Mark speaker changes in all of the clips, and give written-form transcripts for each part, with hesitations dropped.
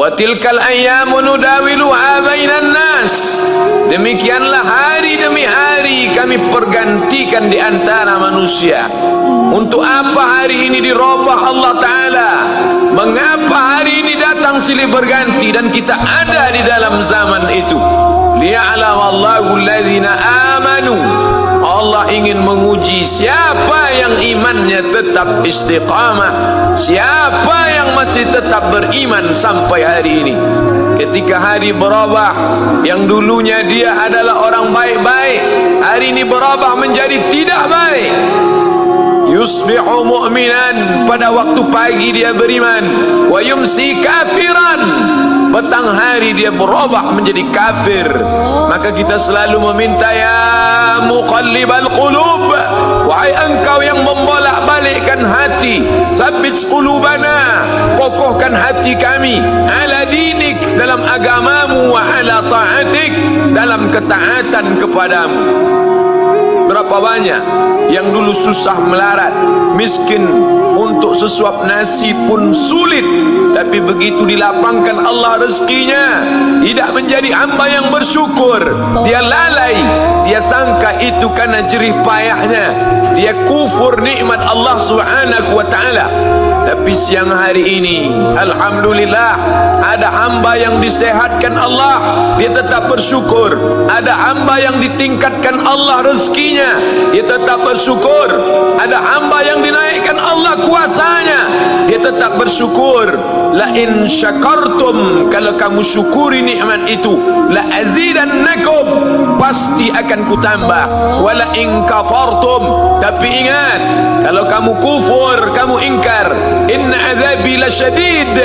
Speaker 1: Wa tilkal ayyamu nudawiluha bainan nas. Demikianlah hari demi hari kami pergantikan di antara manusia. Untuk apa hari ini dirubah Allah Ta'ala? Mengapa hari ini datang silih berganti dan kita ada di dalam zaman itu? Liya'lamallahu alladhina amanu. Allah ingin menguji siapa yang imannya tetap istiqamah, siapa yang masih tetap beriman sampai hari ini. Ketika hari berubah, yang dulunya dia adalah orang baik-baik, hari ini berubah menjadi tidak baik. Yusbihu mu'minan, pada waktu pagi dia beriman, wa yumsi kafiran, petang hari dia berubah menjadi kafir. Maka kita selalu meminta, ya muqallibal qulub, wahai engkau yang membolak-balikkan hati, tsabbit qulubana, kokohkan hati kami, ala dinik, dalam agamamu, wa ala ta'atik, dalam ketaatan kepadamu. Berapa banyak yang dulu susah melarat, miskin, untuk sesuap nasi pun sulit, tapi begitu dilapangkan Allah rezekinya, tidak menjadi hamba yang bersyukur. Dia lalai, dia sangka itu karena jerih payahnya, dia kufur nikmat Allah Subhanahu wa ta'ala. Tapi siang hari ini, alhamdulillah, ada hamba yang disehatkan Allah, dia tetap bersyukur. Ada hamba yang ditingkatkan Allah rezekinya, dia tetap bersyukur. Ada hamba yang dinaikkan Allah kuasanya, dia tetap bersyukur. La in syakartum, kalau kamu syukuri nikmat itu, la azidannakum, pasti akan kutambah. Wala in kafartum, tapi ingat, kalau kamu kufur, kamu ingkar, inna azabi lasyadid,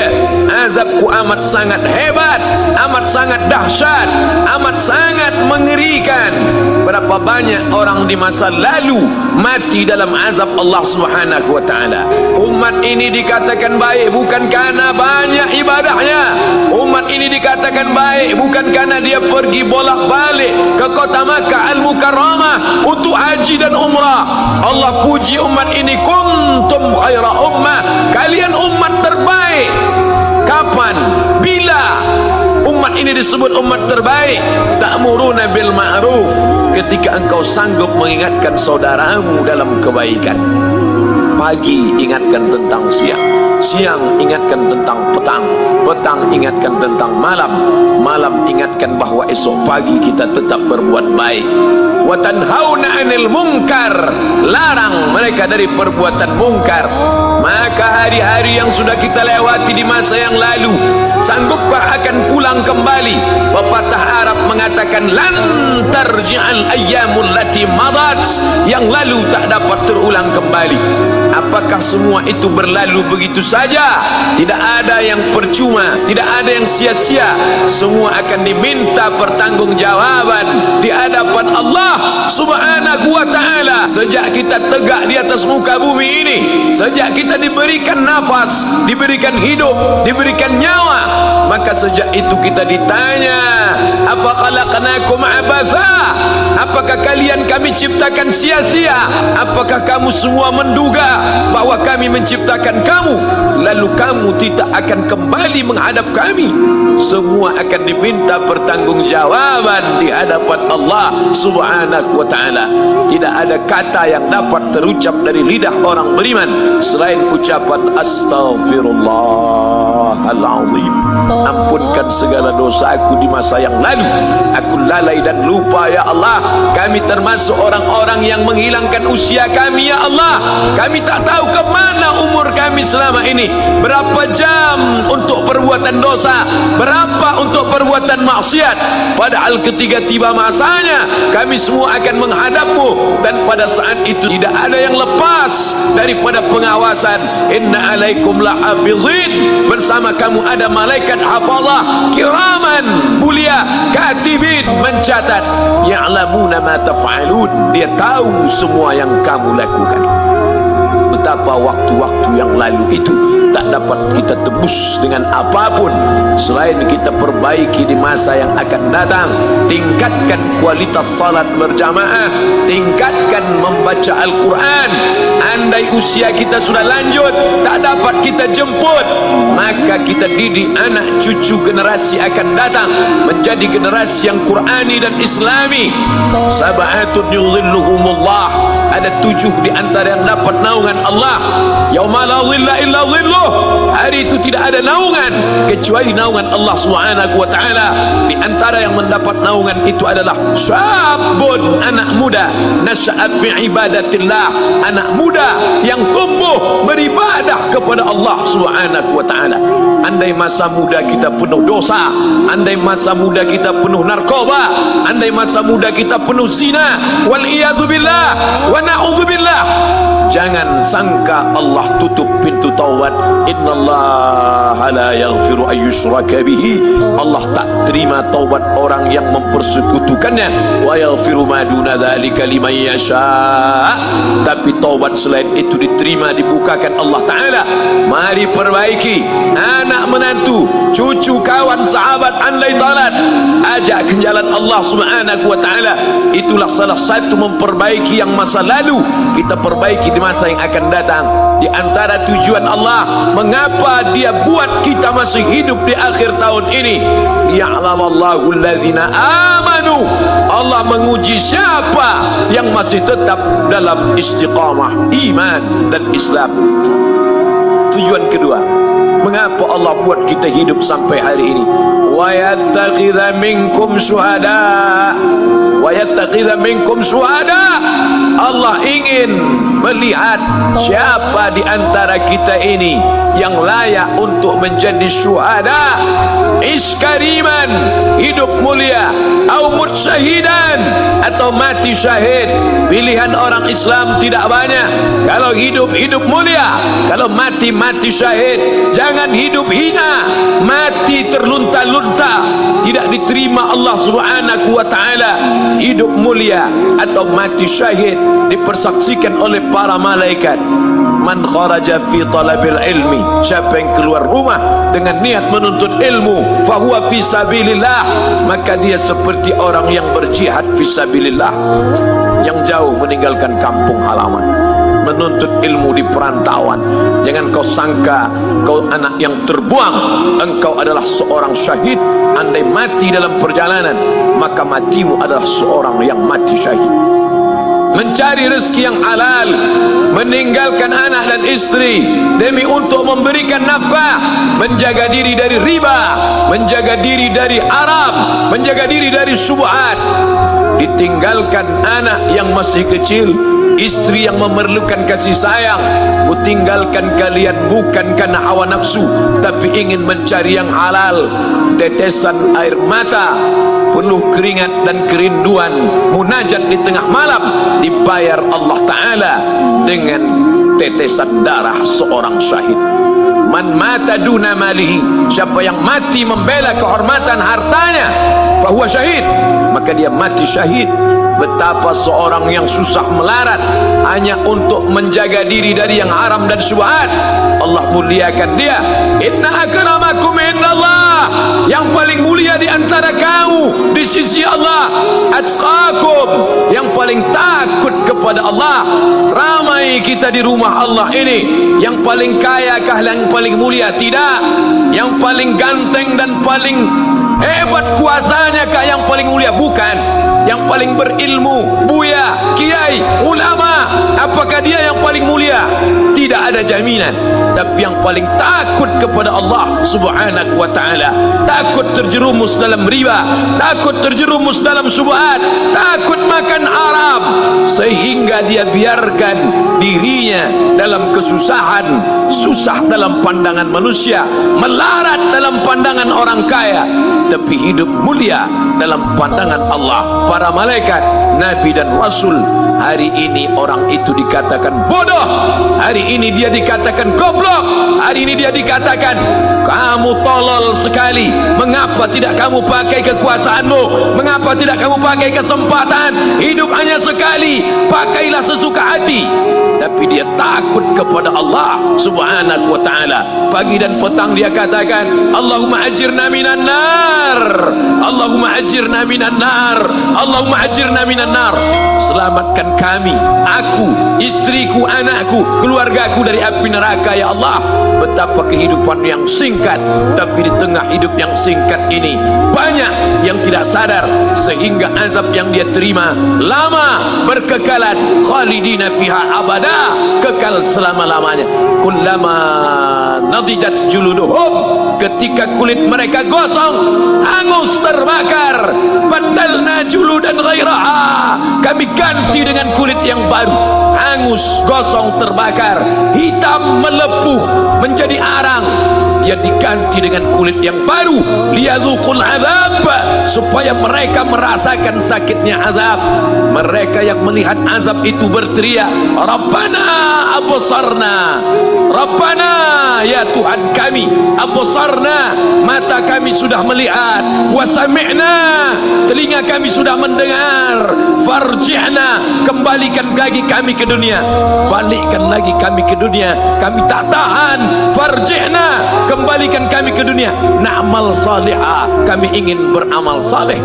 Speaker 1: azabku amat sangat hebat, amat sangat dahsyat, amat sangat mengerikan. Berapa banyak orang di masa lalu mati dalam azab Allah Subhanahu wa ta'ala. Umat ini dikatakan baik bukan karena banyak ibadahnya. Umat ini dikatakan baik bukan karena dia pergi bolak-balik ke kota Makkah Al-Mukarramah untuk haji dan umrah. Allah puji umat ini, kuntum khaira ummah, kalian umat terbaik. Kapan? Bila umat ini disebut umat terbaik? Ta'muruna bil ma'ruf, ketika engkau sanggup mengingatkan saudaramu dalam kebaikan. Pagi ingatkan tentang siang, siang ingatkan tentang petang, petang ingatkan tentang malam, malam ingatkan bahwa esok pagi kita tetap berbuat baik. Wa tanhauna 'anil munkar, larang mereka dari perbuatan mungkar. Maka hari-hari yang sudah kita lewati di masa yang lalu, sanggupkah akan pulang kembali? Pepatah Arab mengatakan, lan tarji'al ayyamul lati madat, yang lalu tak dapat terulang kembali. Apakah semua itu berlalu begitu saja? Tidak ada yang percuma, tidak ada yang sia-sia. Semua akan diminta pertanggungjawaban di hadapan Allah Subhanahu wa ta'ala. Sejak kita tegak di atas muka bumi ini, sejak kita diberikan nafas, diberikan hidup, diberikan nyawa, maka sejak itu kita ditanya, apa khalaqnakum abatha? Apakah kalian kami ciptakan sia-sia? Apakah kamu semua menduga bahwa kami menciptakan kamu lalu kamu tidak akan kembali menghadap kami? Semua akan diminta pertanggungjawaban di hadapan Allah Subhanahu wa ta'ala. Tidak ada kata yang dapat terucap dari lidah orang beriman selain ucapan astaghfirullahalazim. Ampunkan segala dosa aku di masa yang lalu, aku lalai dan lupa ya Allah. Kami termasuk orang-orang yang menghilangkan usia kami ya Allah. Kami tak tahu ke mana umur kami selama ini. Berapa jam untuk perbuatan dosa, berapa untuk perbuatan maksiat. Padahal ketika tiba masanya, kami semua akan menghadapmu, dan pada saat itu tidak ada yang lepas daripada pengawasan. Inna alaikum lahafizin, bersama kamu ada malaikat hafazah kiraman mulia, katibin, mencatat, ya'lamuna ma taf'alun, dia tahu semua yang kamu lakukan. betapa waktu-waktu yang lalu itu tak dapat kita tebus dengan apapun selain kita perbaiki di masa yang akan datang. Tingkatkan kualitas salat berjamaah, tingkatkan membaca Al-Quran. Andai usia kita sudah lanjut, tak dapat kita jemput, maka kita didik anak cucu generasi akan datang menjadi generasi yang Qurani dan Islami. Sab'atun yudhilluhumullah, ada 7 di antara yang dapat naungan Allah. Yauma la dhilla illa dhilluh, hari itu tidak ada naungan kecuali naungan Allah Subhanahu wa taala. Di antara yang mendapat naungan itu adalah syabun, anak muda, nasya'a fi ibadatillah, anak muda yang tumbuh beribadah kepada Allah Subhanahu wa taala. Andai masa muda kita penuh dosa, andai masa muda kita penuh narkoba, andai masa muda kita penuh zina, wal iyadzu billah wa na'udzu billah, jangan sangka Allah tutup pintu taubat. Innallaha la yaghfiru an yushraka bihi, Allah tak terima taubat orang yang mempersekutukannya. Wa yaghfiru ma duna dzalika liman yasha, tapi taubat selain itu diterima, dibukakan Allah taala. Mari perbaiki anak menantu, cucu, kawan, sahabat, andai talat, ajak ke jalan Allah Subhanahu wa taala. Itulah salah satu memperbaiki yang masa lalu, kita perbaiki di masa yang akan datang. Di antara tujuan Allah mengapa dia buat kita masih hidup di akhir tahun ini, ya'lamallahu allazina amanu, Allah menguji siapa yang masih tetap dalam istiqamah iman dan Islam. Tujuan kedua, mengapa Allah buat kita hidup sampai hari ini? Wa yattakhidha minkum syuhada, wa yattakhidha minkum syuhada, Allah ingin melihat siapa di antara kita ini yang layak untuk menjadi syuhada. Iskariman, hidup mulia, au mutsyahidan, atau mati syahid. Pilihan orang Islam tidak banyak. Kalau hidup, hidup mulia. Kalau mati, mati syahid. Jangan hidup hina, mati terlunta-lunta, tidak diterima Allah Subhanahu wa taala. Hidup mulia atau mati syahid dipersaksikan oleh para malaikat. Man kharaja fi talabil ilmi, siapa yang keluar rumah dengan niat menuntut ilmu, fahuwa fi sabilillah, maka dia seperti orang yang berjihad fi sabilillah, yang jauh meninggalkan kampung halaman, menuntut ilmu di perantauan. Jangan kau sangka kau anak yang terbuang, engkau adalah seorang syahid. Andai mati dalam perjalanan, maka matimu adalah seorang yang mati syahid. Mencari rezeki yang halal, meninggalkan anak dan istri demi untuk memberikan nafkah, menjaga diri dari riba, menjaga diri dari haram, menjaga diri dari syubhat. Ditinggalkan anak yang masih kecil, istri yang memerlukan kasih sayang. Kutinggalkan kalian bukan karena hawa nafsu, tapi ingin mencari yang halal. Tetesan air mata penuh keringat dan kerinduan, munajat di tengah malam, dibayar Allah Ta'ala dengan tetesan darah seorang syahid. Man mata duna malihi, siapa yang mati membela kehormatan hartanya, fahuwa syahid, maka dia mati syahid. Betapa seorang yang susah melarat hanya untuk menjaga diri dari yang haram dan syubhat, Allah muliakan dia. Inna akramakum indallah, yang paling mulia di antara kamu di sisi Allah, atqakum, yang paling takut kepada Allah. Ramai kita di rumah Allah ini, yang paling kaya kah yang paling mulia? Tidak. Yang paling ganteng dan paling hebat kuasanya kah yang paling mulia? Bukan. Yang paling berilmu, buya, kiai, ulama, apakah dia yang paling mulia? Tidak ada jaminan. Tapi yang paling takut kepada Allah Subhanahu wa taala, takut terjerumus dalam riba, takut terjerumus dalam syubhat, takut makan haram, sehingga dia biarkan dirinya dalam kesusahan, susah dalam pandangan manusia, melarat dalam pandangan orang kaya, tapi hidup mulia dalam pandangan Allah, para malaikat, nabi dan rasul. Hari ini orang itu dikatakan bodoh, hari ini ini dia dikatakan goblok, hari ini dia dikatakan kamu tolol sekali. Mengapa tidak kamu pakai kekuasaanmu? Mengapa tidak kamu pakai kesempatan? Hidup hanya sekali, pakailah sesuka hati. Tapi dia takut kepada Allah subhanahu wa ta'ala. Pagi dan petang dia katakan, Allahumma ajirna minan nar, Allahumma ajirna minan nar, Allahumma ajirna minan nar. Selamatkan kami, aku, istriku, anakku, keluargaku dari api neraka ya Allah. Betapa kehidupan yang singkat, tapi di tengah hidup yang singkat ini banyak yang tidak sadar, sehingga azab yang dia terima lama, berkekalan, khalidina fiha abada, kekal selama-lamanya. Kullama nadijat juluduhum, ketika kulit mereka gosong, hangus, terbakar, badalna juludan ghairaha, kami ganti dengan kulit yang baru. Hangus, gosong, terbakar, hitam, melepuh, menjadi arang, dia diganti dengan kulit yang baru. Liyadzuqul azab, supaya mereka merasakan sakitnya azab. Mereka yang melihat azab itu berteriak, Rabbana absarna, Rabbana ya Tuhan kami, absarna, mata kami sudah melihat, wa sami'na, telinga kami sudah mendengar, farji'na, kembalikan lagi kami ke dunia, balikkan lagi kami ke dunia, kami tak tahan, farji'na, kembalikan kami ke dunia, na'mal salihah, kami ingin beramal saleh.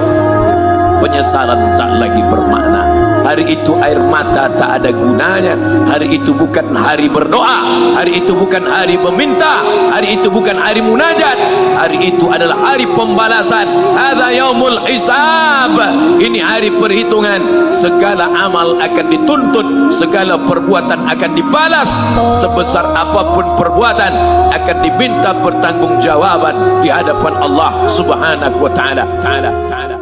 Speaker 1: Penyesalan tak lagi bermakna. Hari itu air mata tak ada gunanya. Hari itu bukan hari berdoa, hari itu bukan hari meminta, hari itu bukan hari munajat, hari itu adalah hari pembalasan. Hadza yaumul hisab, ini hari perhitungan. Segala amal akan dituntut, segala perbuatan akan dibalas. Sebesar apapun perbuatan akan diminta pertanggungjawaban di hadapan Allah subhanahu wa ta'ala.